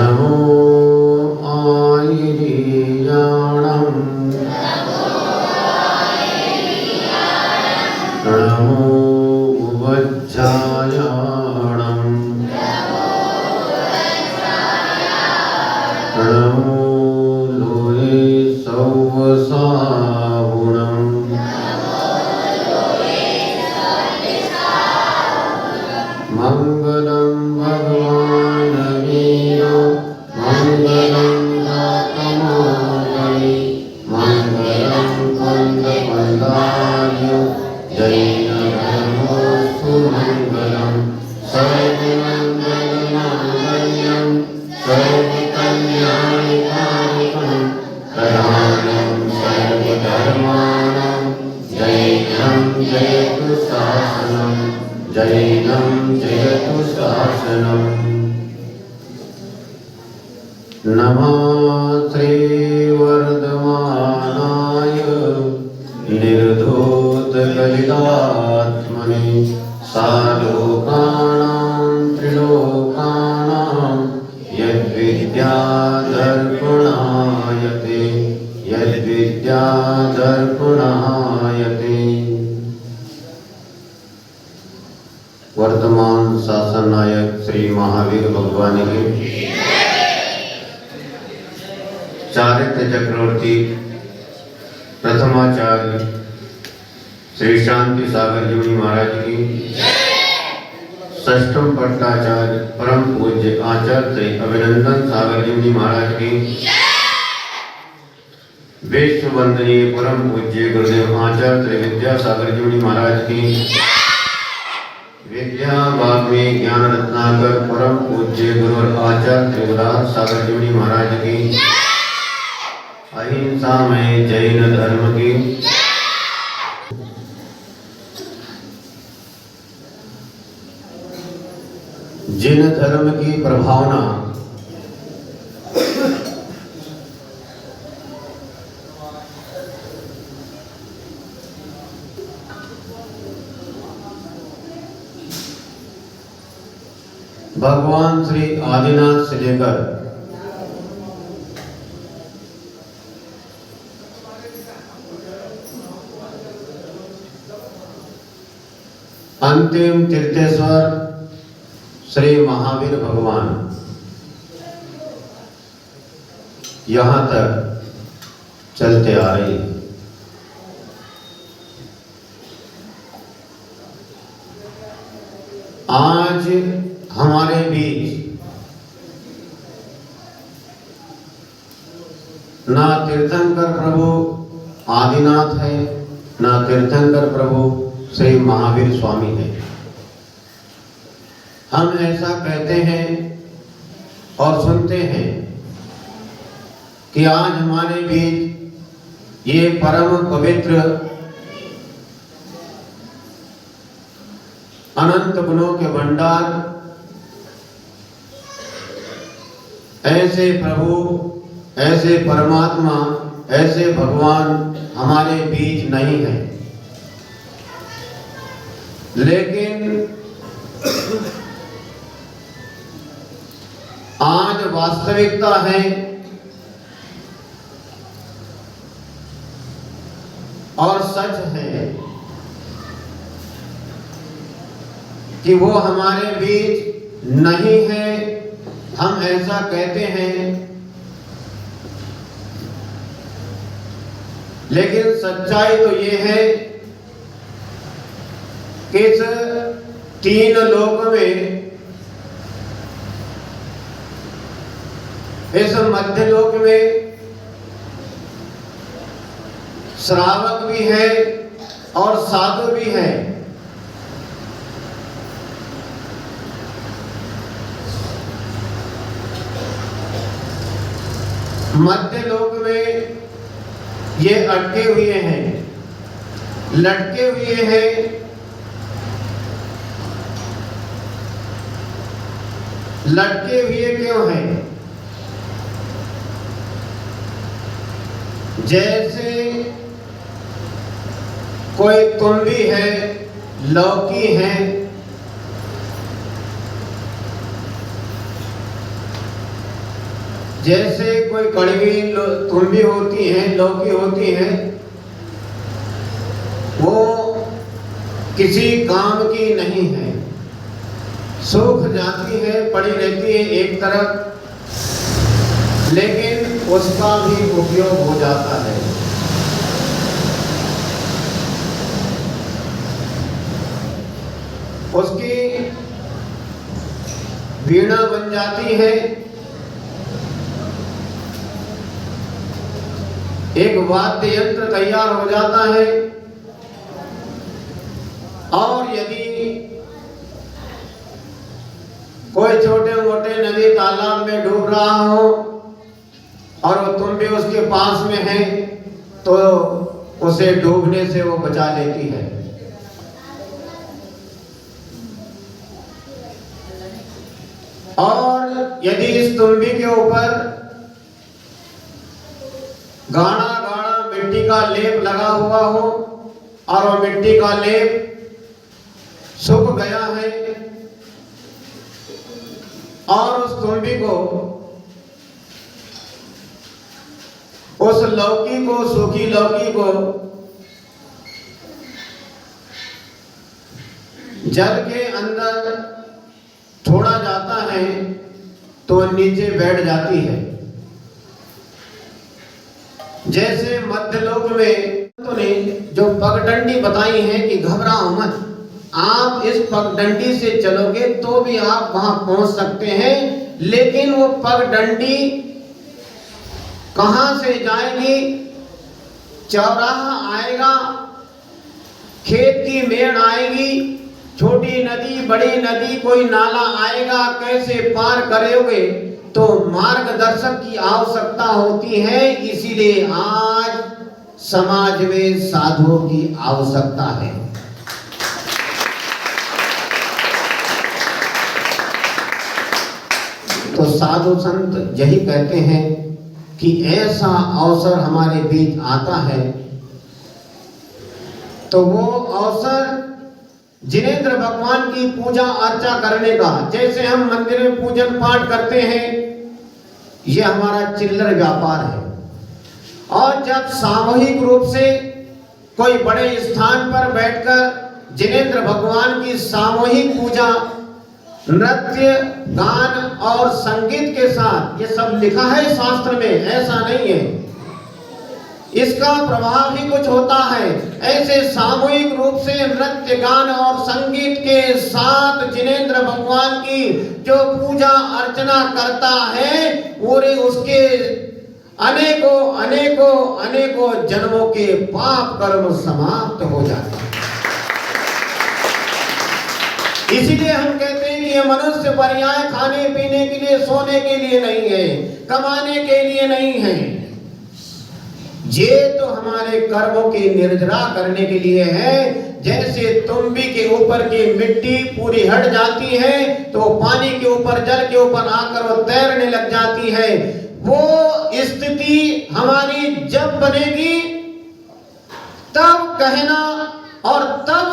नमो आयिर्याणं नमो वज्रायाणं नमो लोये सौवसाहुणं मंगलं भगवान् वीरो मंगलं दातमोदरि मंगलं कुन्दकुन्दाय जैनधर्मोऽस्तु मंगलं सर्वमङ्गलमाङ्गल्यं सर्वकल्याणकारिकं प्रधानं सर्वधर्माणां जैनं जयतु शासनं जैनं जयतु शासनम्। नमः श्रीवर्धमानाय निर्धूतकलितात्मने सालोकानां त्रिलोकानां यद्विद्यादर्पणायते यद्विद्यादर्पणायते। वर्तमान शासन नायक श्री महावीर भगवान के चारित्र चक्रवर्ती प्रथमाचार्य श्री शांति सागर जी महाराज की षष्ठम पट्टाचार्य परम पूज्य आचार्य श्री अभिनंदन सागर जी महाराज की विश्व वंदनीय परम पूज्य गुरुदेव आचार्य श्री विद्यासागर जी महाराज की विद्या बाग में ज्ञान रत्नाकर परम पूज्य गुरु आचार्य त्रिपुरार सागर जी महाराज की अहिंसा में जैन धर्म की जिन धर्म की प्रभावना भगवान श्री आदिनाथ से लेकर अंतिम तीर्थेश्वर श्री महावीर भगवान यहाँ तक चलते आ रही है। आज हमारे बीच ना तीर्थंकर प्रभु आदिनाथ है, ना तीर्थंकर प्रभु श्री महावीर स्वामी है। हम ऐसा कहते हैं और सुनते हैं कि आज हमारे बीच ये परम पवित्र अनंत गुणों के भंडार ऐसे प्रभु, ऐसे परमात्मा, ऐसे भगवान हमारे बीच नहीं है। लेकिन आज वास्तविकता है और सच है कि वो हमारे बीच नहीं है। हम ऐसा कहते हैं, लेकिन सच्चाई तो ये है कि इस तीन लोक में, इस मध्य लोक में श्रावक भी है और साधु भी है। मध्य लोक में ये अटके हुए हैं, लटके हुए हैं। लटके हुए क्यों हैं? जैसे कोई तुम्बी है, लौकी है, जैसे कोई कड़वी तुम्बी होती है, लौकी होती है, वो किसी काम की नहीं है, सूख जाती है, पड़ी रहती है एक तरफ, लेकिन उसका भी उपयोग हो जाता है। उसकी वीणा बन जाती है, एक वाद्य यंत्र तैयार हो जाता है। और यदि कोई छोटे मोटे नदी तालाब में डूब रहा हो और वो तुम्बी उसके पास में है, तो उसे डूबने से वो बचा लेती है। और यदि इस तुम्बी के ऊपर गाढ़ा गाढ़ा मिट्टी का लेप लगा हुआ हो और वो मिट्टी का लेप सूख गया है और उस तुम्बी को, उस लौकी को, सूखी लौकी को जल के अंदर छोड़ा जाता है तो नीचे बैठ जाती है। जैसे मध्यलोक में तो ने जो पगडंडी बताई है कि घबराओ मत, आप इस पगडंडी से चलोगे तो भी आप वहां पहुंच सकते हैं, लेकिन वो पगडंडी कहां से जाएगी? चौराहा आएगा, खेत की मेड़ आएगी, छोटी नदी, बड़ी नदी, कोई नाला आएगा, कैसे पार करोगे? तो मार्गदर्शक की आवश्यकता होती है। इसीलिए आज समाज में साधुओं की आवश्यकता है। तो साधु संत यही कहते हैं कि ऐसा अवसर हमारे बीच आता है तो वो अवसर जिनेंद्र भगवान की पूजा अर्चा करने का, जैसे हम मंदिर में पूजन पाठ करते हैं, यह हमारा चिल्लर व्यापार है। और जब सामूहिक रूप से कोई बड़े स्थान पर बैठकर जिनेंद्र भगवान की सामूहिक पूजा नृत्य, गान और संगीत के साथ, ये सब लिखा है शास्त्र में, ऐसा नहीं है, इसका प्रभाव ही कुछ होता है। ऐसे सामूहिक रूप से नृत्य, गान और संगीत के साथ जिनेंद्र भगवान की जो पूजा अर्चना करता है, पूरे उसके अनेकों अनेकों अनेकों जन्मों के पाप कर्म समाप्त हो जाते हैं। इसीलिए हम कहते हैं कि ये मनुष्य पर्याय खाने पीने के लिए, सोने के लिए नहीं है, कमाने के लिए नहीं है, ये तो हमारे कर्मों की निर्जरा करने के लिए है। जैसे तुम्बी के ऊपर की मिट्टी पूरी हट जाती है तो पानी के ऊपर, जल के ऊपर आकर वो तैरने लग जाती है, वो स्थिति हमारी जब बनेगी तब कहना और तब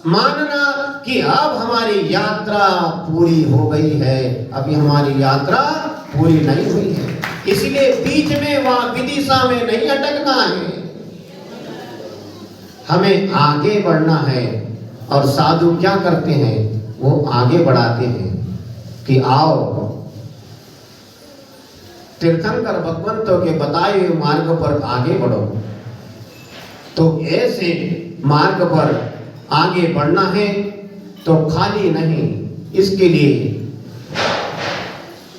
मानना कि अब हमारी यात्रा पूरी हो गई है। अभी हमारी यात्रा पूरी नहीं हुई है, इसलिए बीच में वहां विदिशा में नहीं अटकना है, हमें आगे बढ़ना है। और साधु क्या करते हैं? वो आगे बढ़ाते हैं कि आओ तीर्थंकर भगवंतों के बताए हुए मार्ग पर आगे बढ़ो। तो ऐसे मार्ग पर आगे बढ़ना है तो खाली नहीं, इसके लिए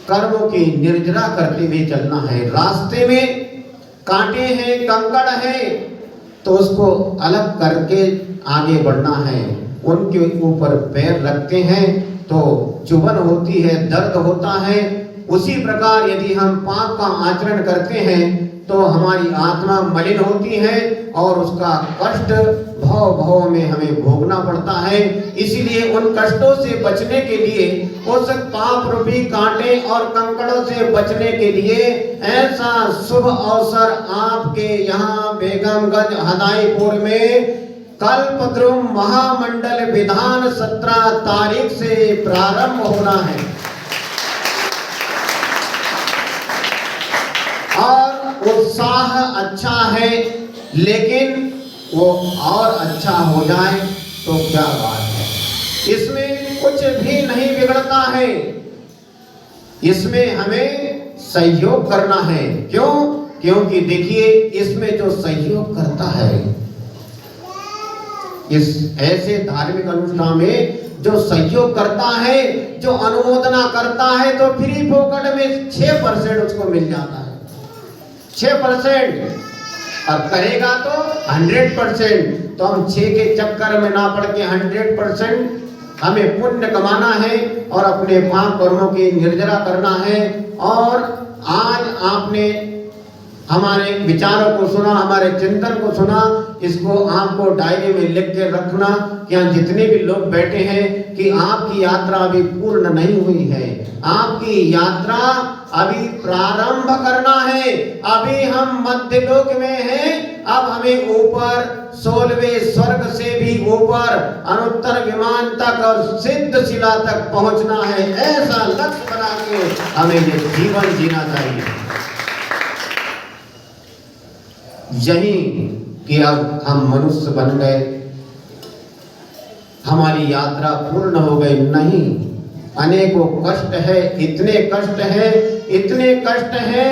कर्मों की निर्जरा करते हुए चलना है। रास्ते में कांटे हैं, कंकड़ है, तो उसको अलग करके आगे बढ़ना है। उनके ऊपर पैर रखते हैं तो चुभन होती है, दर्द होता है। उसी प्रकार यदि हम पाप का आचरण करते हैं तो हमारी आत्मा मलिन होती है और उसका कष्ट भव भव में हमें भोगना पड़ता है। इसीलिए उन कष्टों से बचने के लिए, उस पाप रूपी कांटे और कंकड़ों से बचने के लिए ऐसा शुभ अवसर आपके यहाँ बेगमगंज हदाईपुर में कल्पद्रुम महामंडल विधान 17 तारीख से प्रारंभ होना है। उत्साह अच्छा है, लेकिन वो और अच्छा हो जाए तो क्या बात है। इसमें कुछ भी नहीं बिगड़ता है, इसमें हमें सहयोग करना है। क्यों? क्योंकि देखिए, इसमें जो सहयोग करता है, इस ऐसे धार्मिक अनुष्ठान में जो सहयोग करता है, जो अनुमोदना करता है, तो फ्री फोकट में 6% उसको मिल जाता है। 6% और करेगा तो 100%। तो हम 6 के चक्कर में ना पड़ के 100% हमें पुण्य कमाना है और अपने पाप कर्मों की निर्जरा करना है। और आज आपने हमारे विचारों को सुना, हमारे चिंतन को सुना, इसको आपको डायरी में लिख के रखना कि यहाँ जितने भी लोग बैठे हैं कि आपकी यात्रा अभी पूर्ण नहीं हुई है, आपकी यात्रा अभी प्रारंभ करना है। अभी हम मध्य लोक में हैं, अब हमें ऊपर 16वें स्वर्ग से भी ऊपर अनुत्तर विमान तक और सिद्ध शिला तक पहुंचना है। ऐसा लक्ष्य बना के हमें ये जीवन जीना चाहिए। यही कि अब हम मनुष्य बन गए, हमारी यात्रा पूर्ण हो गई नहीं। अनेकों कष्ट है, इतने कष्ट है, इतने कष्ट है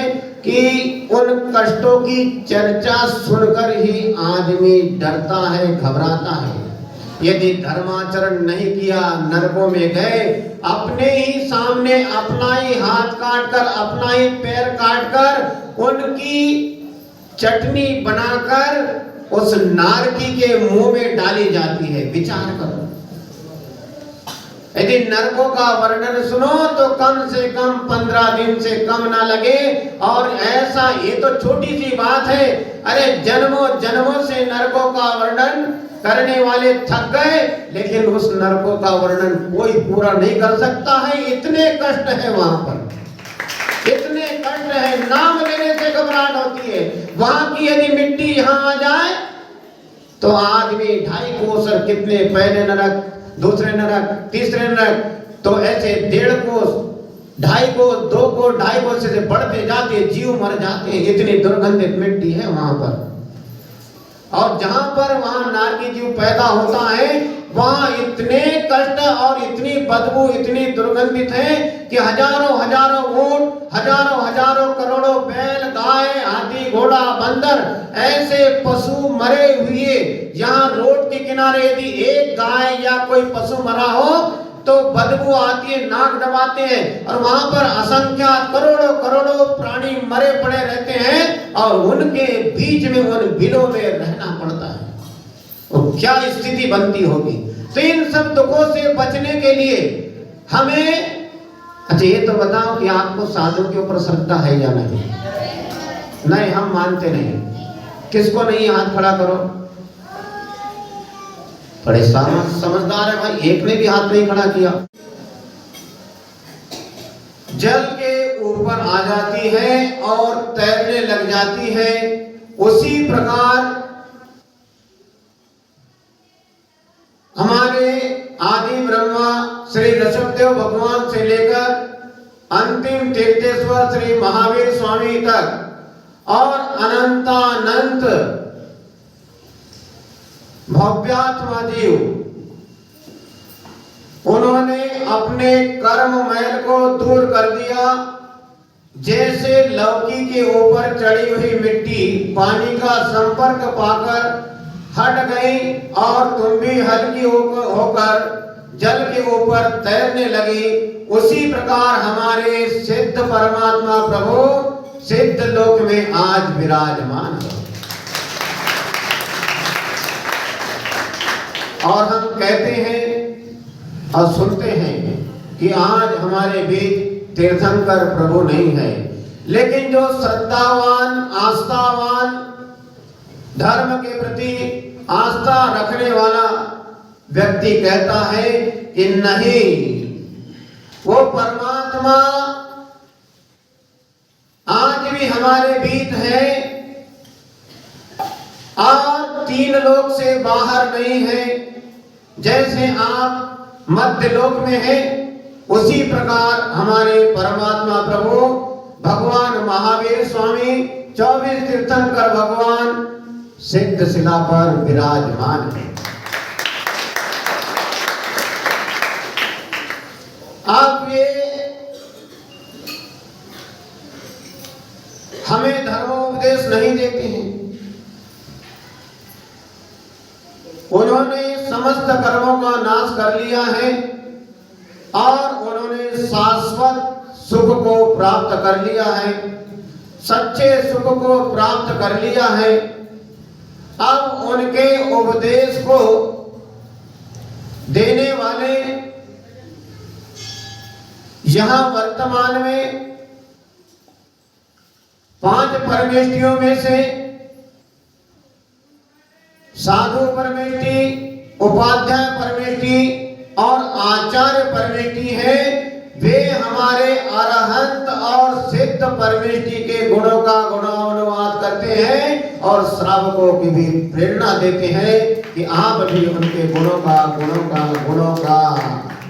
कि उन कष्टों की चर्चा सुनकर ही आदमी डरता है, घबराता है। यदि धर्माचरण नहीं किया, नरकों में गए, अपने ही सामने अपना ही हाथ काटकर, अपना ही पैर काटकर, उनकी चटनी बनाकर उस नारकी के मुंह में डाली जाती है। विचार करो, यदि नरकों का वर्णन सुनो तो कम से कम 15 दिन से कम ना लगे। और ऐसा, ये तो छोटी सी बात है, अरे जन्मों जन्मों से नरकों का वर्णन करने वाले थक गए, लेकिन उस नरकों का वर्णन कोई पूरा नहीं कर सकता है। इतने कष्ट है वहां पर, इतने कष्ट है, नाम लेने से घबराहट होती है। वहां की यदि मिट्टी यहाँ आ जाए तो आदमी 2.5 कोस, कितने पहले नरक, दूसरे नरक, तीसरे नरक, तो ऐसे 1.5 कोस, 2.5 कोस, 2 कोस, 2.5 कोस से बढ़ते जाते, जीव मर जाते हैं। इतनी दुर्गंधित मिट्टी है वहां पर। और जहां पर वहां नारकी जीव पैदा होता है, वहां इतने कष्ट और इतनी बदबू, इतनी दुर्गंधित है कि हजारों हजारों ऊंट, हजारों हजारों करोड़ों बैल, गाय, हाथी, घोड़ा, बंदर, ऐसे पशु मरे हुए, यहाँ रोड के किनारे यदि एक गाय या कोई पशु मरा हो तो बदबू आती है, नाक दबाते हैं। और वहां पर असंख्यात करोड़ों करोड़ों प्राणी मरे पड़े रहते हैं और उनके बीच में, उन बिलों में रहना पड़ता है। तो क्या स्थिति बनती होगी। तो इन सब दुखों से बचने के लिए हमें, अच्छा ये तो बताओ कि आपको साधु के ऊपर श्रद्धा है या नहीं? नहीं, हम मानते नहीं। किसको नहीं? हाथ खड़ा करो। बड़े समझदार है भाई, एक ने भी हाथ नहीं खड़ा किया। जल के ऊपर आ जाती है और तैरने लग जाती है। उसी प्रकार हमारे आदि ब्रह्मा श्री ऋषभदेव भगवान से लेकर अंतिम तीर्थेश्वर श्री महावीर स्वामी तक और अनंतानंत भव्यात्मा जीव, उन्होंने अपने कर्म मैल को दूर कर दिया। जैसे लौकी के ऊपर चढ़ी हुई मिट्टी पानी का संपर्क पाकर हट गई और तुम भी हल्की होकर जल के ऊपर तैरने लगी, उसी प्रकार हमारे सिद्ध परमात्मा प्रभु सिद्ध लोक में आज विराजमान है। और हम कहते हैं और सुनते हैं कि आज हमारे बीच तीर्थंकर प्रभु नहीं है, लेकिन जो श्रद्धावान, आस्थावान, धर्म के प्रति आस्था रखने वाला व्यक्ति कहता है कि नहीं, वो परमात्मा आज भी हमारे बीच है और 3 लोक से बाहर नहीं है। जैसे आप मध्य लोक में हैं, उसी प्रकार हमारे परमात्मा प्रभु भगवान महावीर स्वामी 24 तीर्थंकर भगवान सिद्ध शिला पर विराजमान है। आप ये हमें धर्मोपदेश नहीं देते हैं। उन्होंने समस्त कर्मों का नाश कर लिया है और उन्होंने शाश्वत सुख को प्राप्त कर लिया है, सच्चे सुख को प्राप्त कर लिया है। अब उनके उपदेश को देने वाले यहां वर्तमान में 5 परमेष्टियों में से साधु परमेष्टि, उपाध्याय परमेष्टि और आचार्य परमेष्टि है। वे हमारे अरहंत और सिद्ध परमेष्टि के गुणों का गुणानुवाद करते हैं और श्रावकों की भी प्रेरणा देते हैं कि आप भी उनके गुणों का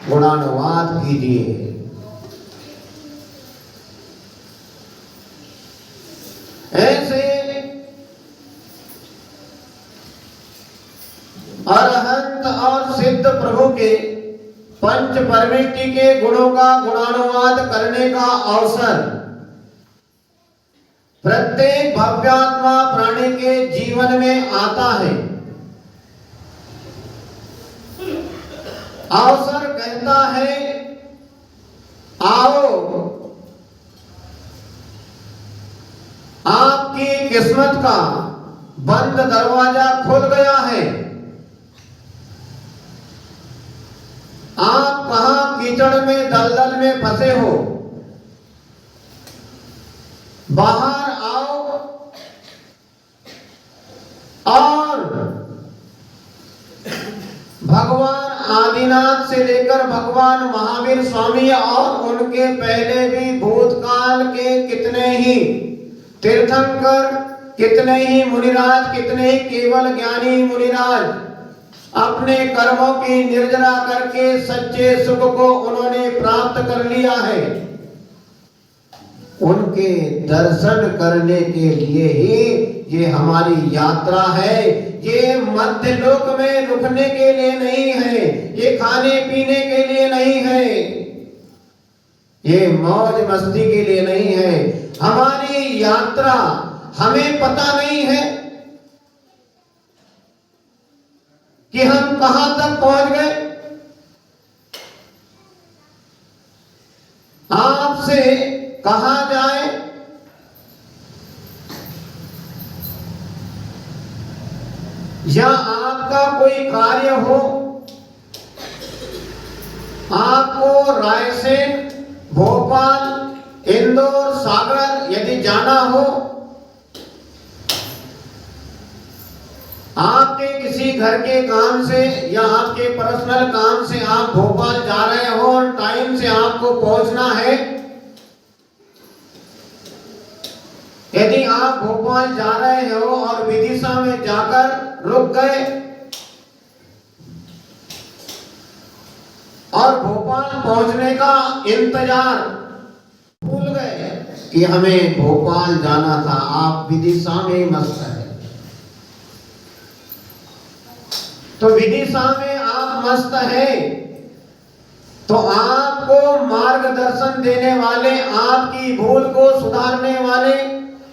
गुणानुवाद कीजिए। ऐसे अरहंत और सिद्ध प्रभु के पंच परमेष्टि के गुणों का गुणानुवाद करने का अवसर प्रत्येक भव्यात्मा प्राणी के जीवन में आता है। अवसर कहता है आओ, आपकी किस्मत का बंद दरवाजा खुल गया है। आप कहां कीचड़ में दलदल में फंसे हो, बाहर आओ और भगवान आदिनाथ से लेकर भगवान महावीर स्वामी और उनके पहले भी भूतकाल के कितने ही तीर्थंकर, कितने ही मुनिराज, कितने ही केवल ज्ञानी मुनिराज अपने कर्मों की निर्जरा करके सच्चे सुख को उन्होंने प्राप्त कर लिया है। उनके दर्शन करने के लिए ही ये हमारी यात्रा है। ये मध्य लोक में रुकने के लिए नहीं है, ये खाने पीने के लिए नहीं है, ये मौज मस्ती के लिए नहीं है। हमारी यात्रा हमें पता नहीं है कि हम कहां तक पहुंच गए। आपसे कहा जाए या आपका कोई कार्य हो, आपको रायसेन, भोपाल, इंदौर, सागर यदि जाना हो, आपके किसी घर के काम से या आपके पर्सनल काम से आप भोपाल जा रहे हो और टाइम से आपको पहुंचना है। यदि आप भोपाल जा रहे हो और विदिशा में जाकर रुक गए और भोपाल पहुंचने का इंतजार भूल गए कि हमें भोपाल जाना था, आप विदिशा में मस्त है, तो विदिशा में आप मस्त हैं, तो आपको मार्गदर्शन देने वाले, आपकी भूल को सुधारने वाले,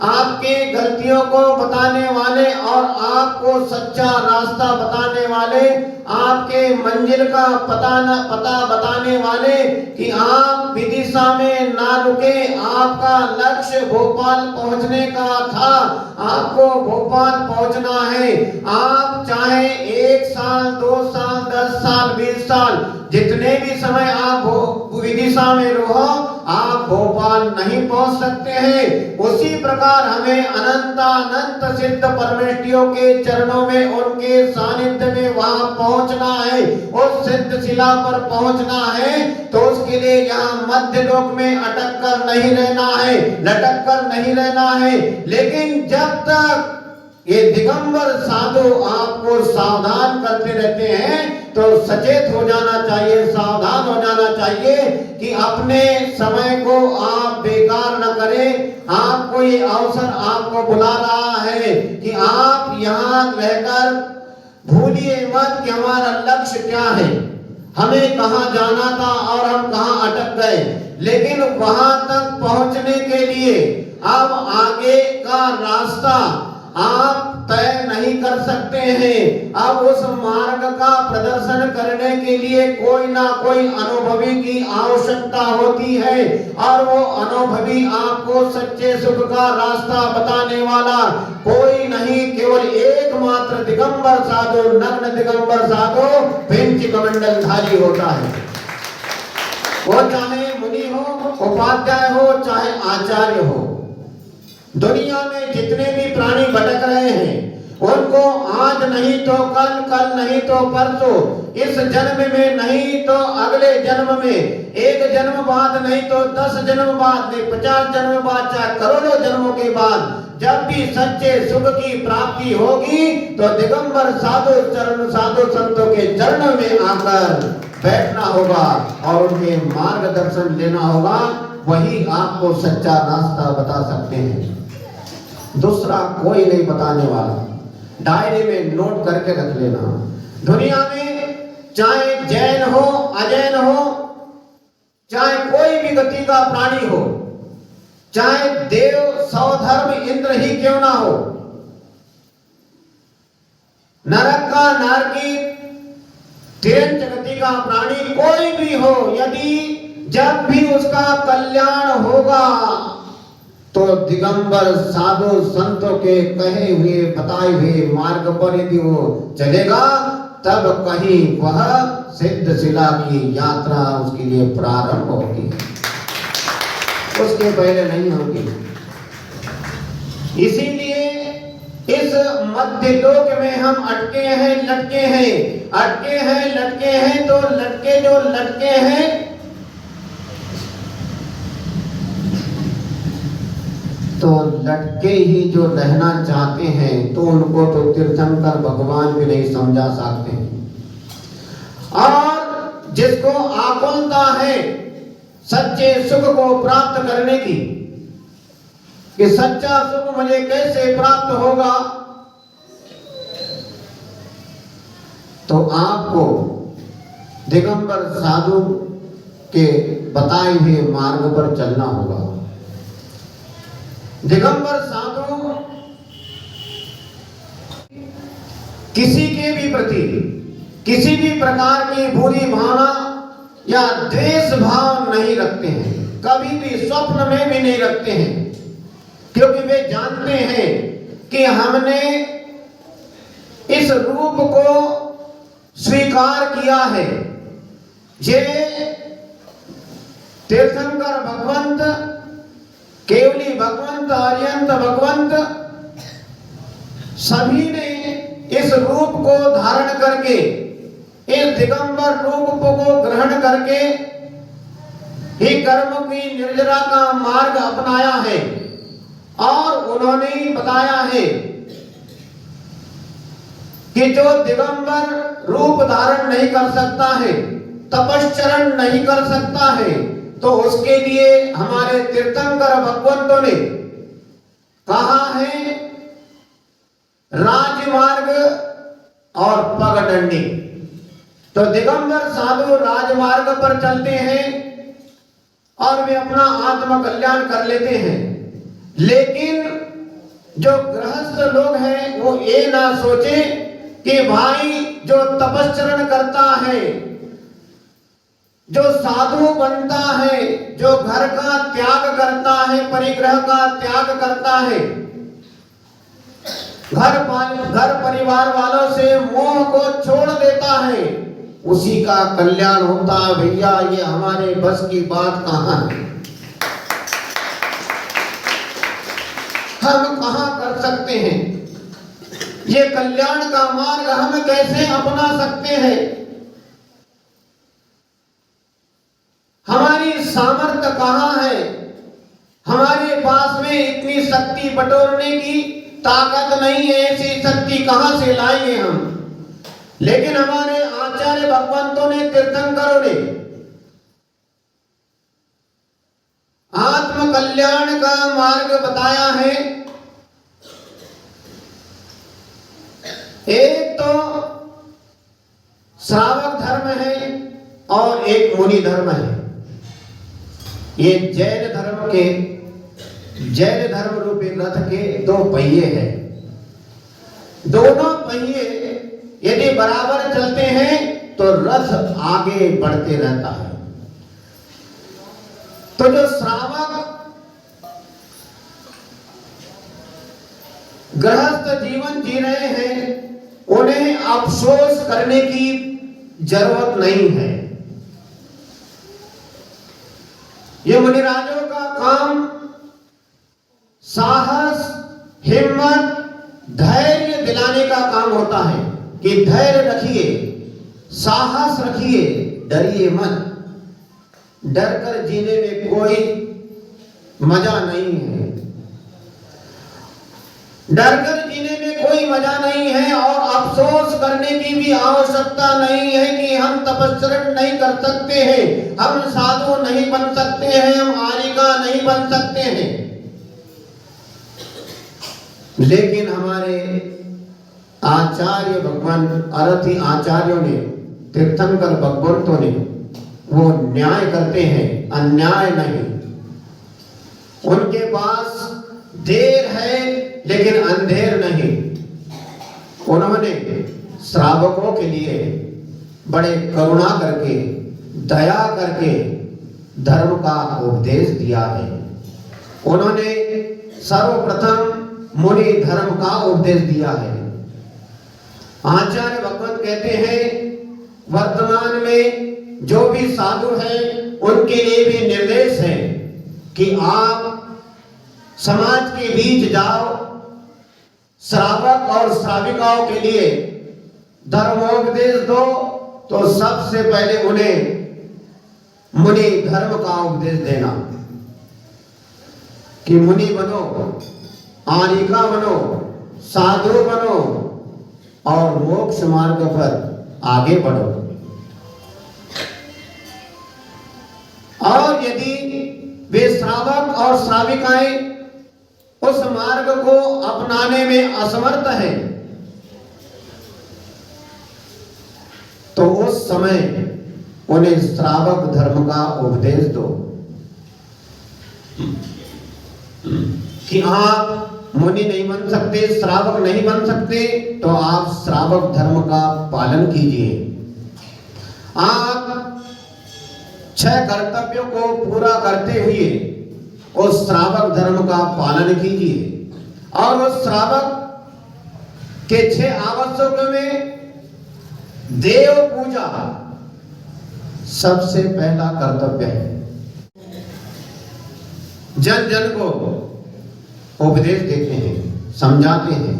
आपके गलतियों को बताने वाले और आपको सच्चा रास्ता बताने वाले, आपके मंजिल का पता बताने वाले कि आप विदिशा में ना रुके, आपका लक्ष्य भोपाल पहुंचने का था, आपको भोपाल पहुंचना है। आप चाहे 1 साल, 2 साल, 10 साल, 20 साल, जितने भी समय आप विदिशा में रहो, आप भोपाल नहीं पहुंच सकते हैं। उसी प्रकार हमें अनंतानंत सिद्ध परमेष्टियों के चरणों में, उनके सानिध्य में वहां पहुंचना है, उस सिद्ध शिला पर पहुंचना है। तो उसके लिए यहाँ मध्य लोक में अटक कर नहीं रहना है, लटक कर नहीं रहना है। लेकिन जब तक ये दिगंबर साधु आपको सावधान करते रहते हैं, तो सचेत हो जाना चाहिए, सावधान हो जाना चाहिए कि अपने समय को आप बेकार न करें। आपको ये अवसर आपको बुला रहा है कि आप यहाँ रहकर भूलिए मत कि हमारा लक्ष्य क्या है, हमें कहाँ जाना था और हम कहाँ अटक गए। लेकिन वहां तक पहुंचने के लिए अब आगे का रास्ता आप तय नहीं कर सकते हैं। अब उस मार्ग का प्रदर्शन करने के लिए कोई ना कोई अनुभवी की आवश्यकता होती है, और वो अनुभवी आपको सच्चे सुख का रास्ता बताने वाला कोई नहीं, केवल एकमात्र दिगंबर साधु, नग्न दिगंबर साधु पेंच कमंडलधारी होता है। वो चाहे मुनि हो, उपाध्याय हो, चाहे आचार्य हो। दुनिया में जितने भी प्राणी भटक रहे हैं उनको आज नहीं तो कल, कल नहीं तो परसों, इस जन्म में नहीं तो अगले जन्म में, एक जन्म बाद नहीं तो 10 जन्म बाद नहीं, 50 जन्म बाद, चाहे करोड़ों जन्मों के बाद जब भी सच्चे सुख की प्राप्ति होगी तो दिगंबर साधु चरण, साधु संतों के चरणों में आकर बैठना होगा और उनके मार्गदर्शन लेना होगा। वही आपको सच्चा रास्ता बता सकते हैं, दूसरा कोई नहीं बताने वाला। डायरी में नोट करके रख लेना। दुनिया में चाहे जैन हो, अजैन हो, चाहे कोई भी गति का प्राणी हो, चाहे देव, सौधर्म, इंद्र ही क्यों ना हो, नरक का, नारकीय, तिरंज गति का प्राणी कोई भी हो, यदि जब भी उसका कल्याण होगा तो दिगंबर साधु संतों के कहे हुए, बताए हुए मार्ग पर यदि वो चलेगा, तब कहीं वह सिद्ध शिला की यात्रा उसके लिए प्रारंभ होगी, उसके पहले नहीं होगी। इसीलिए इस मध्य लोक में हम अटके हैं, लटके हैं, अटके हैं, लटके हैं। तो लटके जो लटके हैं, तो लटके ही जो रहना चाहते हैं, तो उनको तो तीर्थंकर भगवान भी नहीं समझा सकते। और जिसको आकुलता है सच्चे सुख को प्राप्त करने की, कि सच्चा सुख मुझे कैसे प्राप्त होगा, तो आपको दिगंबर साधु के बताए हुए मार्ग पर चलना होगा। दिगंबर साधु किसी के भी प्रति किसी भी प्रकार की बुरी भावना या द्वेष भाव नहीं रखते हैं, कभी भी स्वप्न में भी नहीं रखते हैं, क्योंकि वे जानते हैं कि हमने इस रूप को स्वीकार किया है। ये तीर्थंकर भगवंत, केवली भगवंत, अरिहंत भगवंत, सभी ने इस रूप को धारण करके, इस दिगंबर रूप को ग्रहण करके ही कर्म की निर्जरा का मार्ग अपनाया है। और उन्होंने ही बताया है कि जो दिगंबर रूप धारण नहीं कर सकता है, तपश्चरण नहीं कर सकता है, तो उसके लिए हमारे तीर्थंकर भगवंतों ने कहा है राजमार्ग और पगडंडी। तो दिगंबर साधु राजमार्ग पर चलते हैं और वे अपना आत्म कल्याण कर लेते हैं। लेकिन जो गृहस्थ लोग हैं वो ये ना सोचे कि भाई जो तपश्चरण करता है, जो साधु बनता है, जो घर का त्याग करता है, परिग्रह का त्याग करता है, घर परिवार वालों से मोह को छोड़ देता है, उसी का कल्याण होता है। भैया ये हमारे बस की बात कहाँ है, हम कहाँ कर सकते हैं, ये कल्याण का मार्ग हम कैसे अपना सकते हैं, हमारी सामर्थ्य कहाँ है, हमारे पास में इतनी शक्ति बटोरने की ताकत नहीं है, ऐसी शक्ति कहां से लाएंगे हम। लेकिन हमारे आचार्य भगवंतों ने, तीर्थंकरों ने आत्म कल्याण का मार्ग बताया है। एक तो श्रावक धर्म है और एक मुनि धर्म है। ये जैन धर्म रूपी रथ के दो पहिए हैं। दोनों पहिए यदि बराबर चलते हैं तो रथ आगे बढ़ते रहता है। तो जो श्रावक गृहस्थ जीवन जी रहे हैं उन्हें अफसोस करने की जरूरत नहीं है। ये मुनिराजों का काम साहस, हिम्मत, धैर्य दिलाने का काम होता है कि धैर्य रखिए, साहस रखिए, डरिए मत। डर कर जीने में कोई मजा नहीं है। डर कर जीने में कोई मजा नहीं है और अफसोस करने की भी आवश्यकता नहीं है कि हम तपस्या नहीं कर सकते हैं, हम साधु नहीं बन सकते हैं, हम आरिका नहीं बन सकते हैं। लेकिन हमारे आचार्य भगवान अरथी आचार्यों ने, तीर्थंकर भगवंतों ने वो न्याय करते हैं, अन्याय नहीं। उनके पास देर है लेकिन अंधेर नहीं। उन्होंने श्रावकों के लिए बड़े करुणा करके, दया करके धर्म का उपदेश दिया है। उन्होंने सर्वप्रथम मुनि धर्म का उपदेश दिया है। आचार्य भगवत कहते हैं वर्तमान में जो भी साधु हैं उनके लिए भी निर्देश है कि आप समाज के बीच जाओ, श्रावक और श्राविकाओं के लिए धर्मोपदेश दो, तो सबसे पहले उन्हें मुनि धर्म का उपदेश देना कि मुनि बनो, आरिका बनो, साधु बनो और मोक्ष मार्ग पर आगे बढ़ो। और यदि वे श्रावक और श्राविकाएं उस मार्ग को अपनाने में असमर्थ हैं तो उस समय उन्हें श्रावक धर्म का उपदेश दो कि आप मुनि नहीं बन सकते, श्रावक नहीं बन सकते, तो आप श्रावक धर्म का पालन कीजिए। आप 6 कर्तव्यों को पूरा करते हुए उस श्रावक धर्म का पालन कीजिए। और उस श्रावक के 6 आवश्यकों में देव पूजा सबसे पहला कर्तव्य है। जन जन को उपदेश देते हैं, समझाते हैं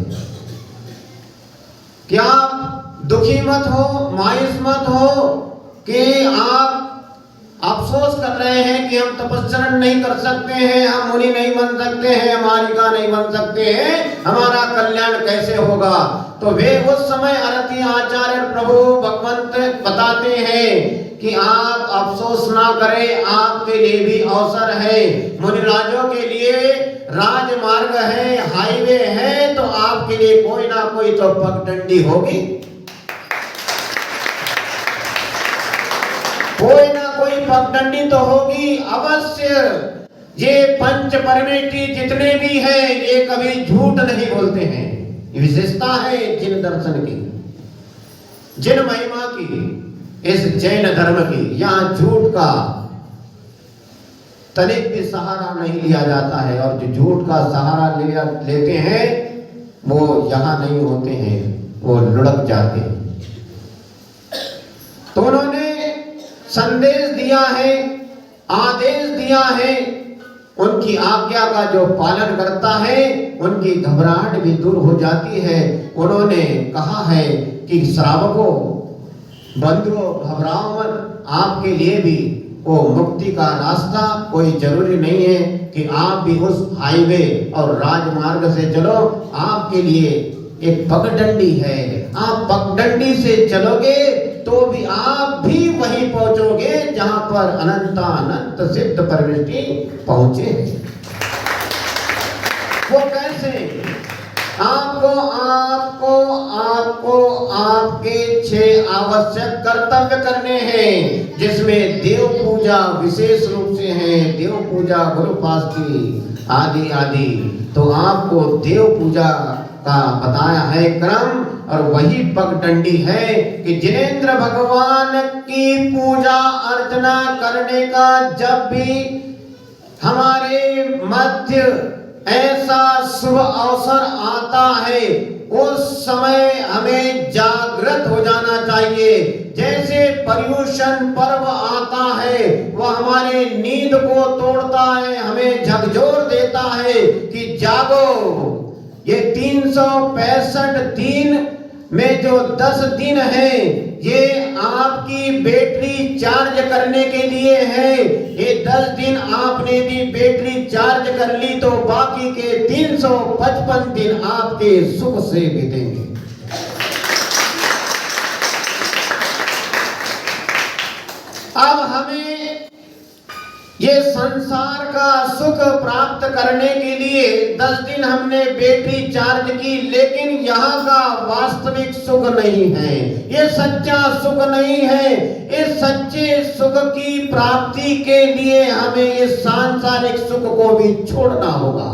कि आप दुखी मत हो, मायूस मत हो कि आप अफसोस कर रहे हैं कि हम तपस्या नहीं कर सकते हैं, हम मुनि नहीं बन सकते हैं, हम आरिका नहीं बन सकते हैं, हमारा कल्याण कैसे होगा। तो वे उस समय अरथी आचार्य प्रभु भगवंत बताते हैं कि आप अफसोस ना करें, आपके लिए भी अवसर है। मुनिराजों के लिए राजमार्ग है, हाईवे है, तो आपके लिए कोई ना कोई तो पगडंडी होगी, कोई ना कोई पगडंडी तो होगी अवश्य। ये पंच परमेष्टि जितने भी हैं ये कभी झूठ नहीं बोलते हैं। ये विशेषता है जिन दर्शन की, जिन महिमा की, इस जैन धर्म की। यहाँ झूठ का तनिक भी सहारा नहीं लिया जाता है और जो झूठ का सहारा लेते हैं वो यहाँ नहीं होते हैं, वो लुढ़क जाते हैं। तो उन्होंने संदेश दिया है, आदेश दिया है, उनकी आज्ञा का जो पालन करता है उनकी घबराहट भी दूर हो जाती है। उन्होंने कहा है कि श्रावकों, बंधुओं, घबराओ मत, आपके लिए भी वो मुक्ति का रास्ता कोई जरूरी नहीं है कि आप भी उस हाईवे और राजमार्ग से चलो। आपके लिए एक पगडंडी है, आप पगडंडी से चलोगे तो भी आप भी वहीं पहुंचोगे जहां पर अनंत सिद्ध प्रविष्टि पहुंचे। वो कैसे? आपको आपके 6 आवश्यक कर्तव्य करने हैं, जिसमें देव पूजा विशेष रूप से है, देव पूजा गुरुपाष्टि आदि आदि। तो आपको देव पूजा का बताया है क्रम, और वही पगडंडी है कि जिनेंद्र भगवान की पूजा अर्चना करने का जब भी हमारे मध्य ऐसा शुभ अवसर आता है, उस समय हमें जागृत हो जाना चाहिए। जैसे पर्युषण पर्व आता है, वह हमारे नींद को तोड़ता है, हमें झकझोर देता है कि जागो। ये 365 दिन में जो 10 दिन है, ये आपकी बैटरी चार्ज करने के लिए है। ये 10 दिन आपने यदि बैटरी चार्ज कर ली तो बाकी के 355 दिन आपके सुख से बीतेंगे। अब हमें ये संसार का सुख प्राप्त करने के लिए 10 दिन हमने बैटरी चार्ज की, लेकिन यहाँ का वास्तविक सुख नहीं है, ये सच्चा सुख नहीं है। इस सच्चे सुख की प्राप्ति के लिए हमें इस सांसारिक सुख को भी छोड़ना होगा।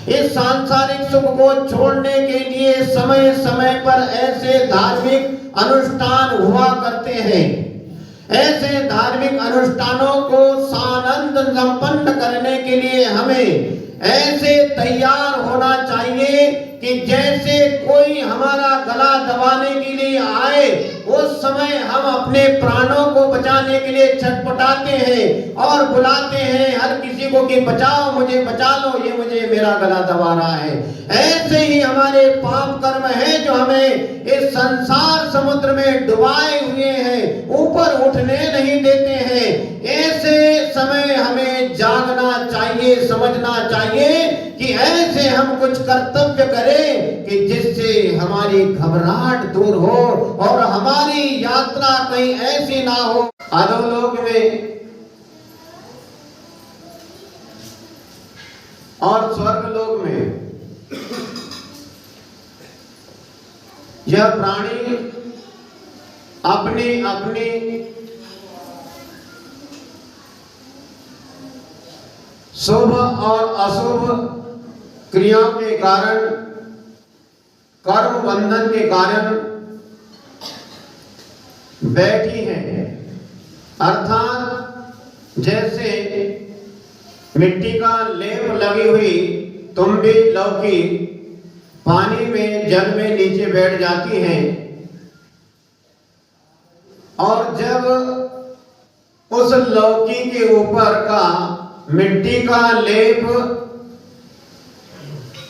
इस सांसारिक सुख को छोड़ने के लिए समय समय पर ऐसे धार्मिक अनुष्ठान हुआ करते हैं। ऐसे धार्मिक अनुष्ठानों को सानंद संपन्न करने के लिए हमें ऐसे तैयार होना चाहिए कि जैसे कोई हमारा गला दबाने के लिए आए, उस समय हम अपने प्राणों को बचाने के लिए छटपटाते हैं और बुलाते हैं हर किसी को कि बचाओ, मुझे बचा लो, ये मुझे मेरा गला दबा रहा है। ऐसे ही हमारे पाप कर्म है जो हमें इस संसार समुद्र में डुबाए हुए हैं, ऊपर उठने नहीं देते हैं। ऐसे समय हमें जागना चाहिए, समझना चाहिए कि ऐसे हम कुछ कर्तव्य करें कि जिससे हमारी घबराहट दूर हो और हमारी यात्रा कहीं ऐसी ना हो। अधोलोक में और स्वर्गलोक में यह प्राणी अपनी अपनी शुभ और अशुभ क्रियाओं के कारण, कर्म बंधन के कारण बैठी हैं। अर्थात जैसे मिट्टी का लेप लगी हुई तुम्बी लौकी पानी में, जल में नीचे बैठ जाती है, और जब उस लौकी के ऊपर का मिट्टी का लेप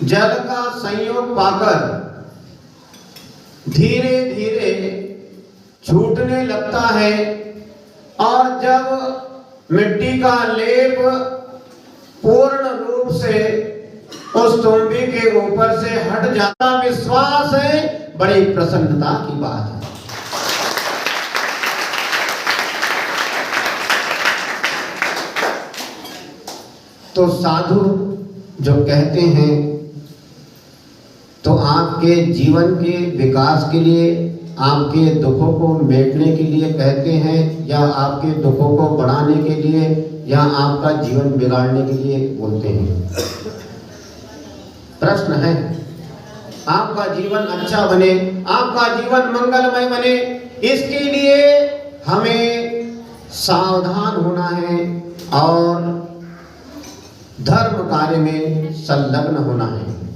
जल का संयोग पाकर धीरे धीरे छूटने लगता है, और जब मिट्टी का लेप पूर्ण रूप से उस तुम्बी के ऊपर से हट जाता, विश्वास है, बड़ी प्रसन्नता की बात है। तो साधु जो कहते हैं, तो आपके जीवन के विकास के लिए, आपके दुखों को मिटने के लिए कहते हैं, या आपके दुखों को बढ़ाने के लिए, या आपका जीवन बिगाड़ने के लिए बोलते हैं? प्रश्न है। आपका जीवन अच्छा बने, आपका जीवन मंगलमय बने, इसके लिए हमें सावधान होना है और धर्म कार्य में संलग्न होना है।